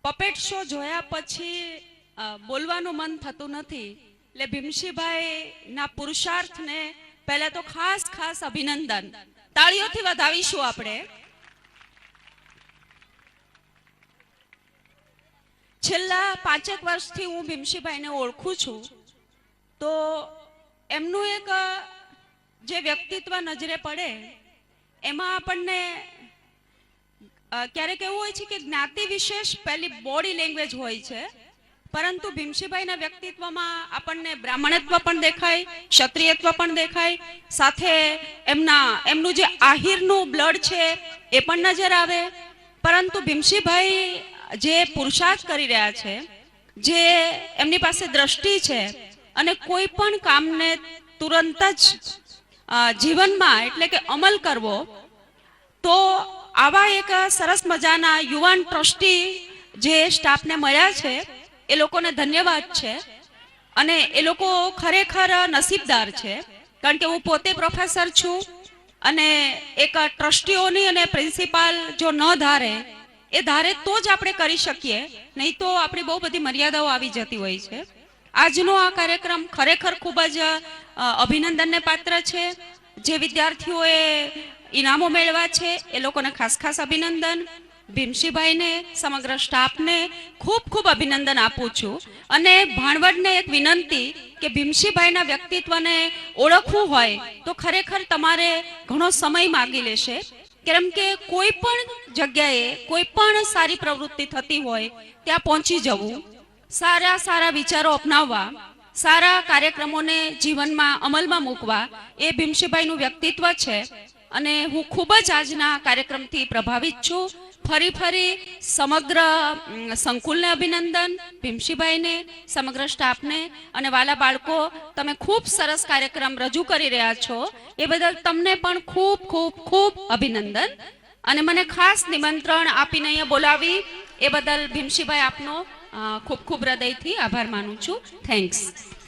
Puppet show જોયા પછી બોલવાનું મન થતું નથી. એટલે ભીમશીભાઈ ના પુરુષાર્થને પહેલા તો ખાસ ખાસ અભિનંદન. તાળીઓથી વધાવીશું આપણે. છેલ્લા 5 વર્ષથી હું ભીમશીભાઈને ઓળખું છું, તો એમનું એક જે વ્યક્તિત્વ નજરે પડે એમાં આપણને ક્યારેક એવું હોય છે કે જ્ઞાતિ વિશેષ પહેલી બોડી લેંગ્વેજ હોય છે, પરંતુ ભીમશીભાઈના વ્યક્તિત્વમાં આપણને બ્રાહ્મણત્વ પણ દેખાય, ક્ષત્રિયત્વ પણ દેખાય, સાથે એમનું જે આહિરનું બ્લડ છે એ પણ નજર આવે. પરંતુ ભીમશીભાઈ જે પુરુષાર્થ કરી રહ્યા છે, જે એમની પાસે દ્રષ્ટિ છે અને કોઈ પણ કામને તુરંત જ જીવનમાં એટલે કે અમલ કરવો, તો આવા એક સરસ મજાના યુવાન ટ્રસ્ટી જે સ્ટાફને મળ્યા છે એ લોકોને ધન્યવાદ છે. અને એ લોકો ખરેખર નસીબદાર છે, કારણ કે હું પોતે પ્રોફેસર છું અને એક ટ્રસ્ટીઓની અને પ્રિન્સિપાલ જો ન ધારે, એ ધારે તો જ આપણે કરી શકીએ, નહીં તો આપણી બહુ બધી મર્યાદાઓ આવી જતી હોય છે. આજનો આ કાર્યક્રમ ખરેખર ખૂબ જ અભિનંદનને પાત્ર છે. જે વિદ્યાર્થીઓએ ઇનામો મેળવ્યા છે એ લોકોને ખાસ ખાસ અભિનંદન. ભીમશીભાઈને, સમગ્ર સ્ટાફને ખૂબ ખૂબ અભિનંદન આપું છું. અને ભાણવડને એક વિનંતી કે ભીમશીભાઈના વ્યક્તિત્વને ઓળખવું હોય તો ખરેખર તમારે ઘણો સમય માગી લેશે, કેમ કે કોઈ પણ જગ્યાએ કોઈ પણ સારી પ્રવૃત્તિ થતી હોય ત્યાં પહોંચી જવું, સારા સારા વિચારો અપનાવવા, સારા કાર્યક્રમોને જીવનમાં અમલમાં મૂકવા, એ ભીમશીભાઈનું વ્યક્તિત્વ છે. અને હું ખૂબ જ આજના કાર્યક્રમથી પ્રભાવિત છું. ફરી સમગ્ર સંકુલને અભિનંદન, ભીમશીભાઈને, સમગ્ર સ્ટાફને. અને વાલા બાળકો, તમે ખૂબ સરસ કાર્યક્રમ રજૂ કરી રહ્યા છો એ બદલ તમને પણ ખૂબ ખૂબ ખૂબ અભિનંદન. અને મને ખાસ નિમંત્રણ આપીને અહીંયા બોલાવી એ બદલ ભીમશીભાઈ આપનો ખૂબ ખૂબ હૃદયથી આભાર માનું છું. થેન્ક્સ.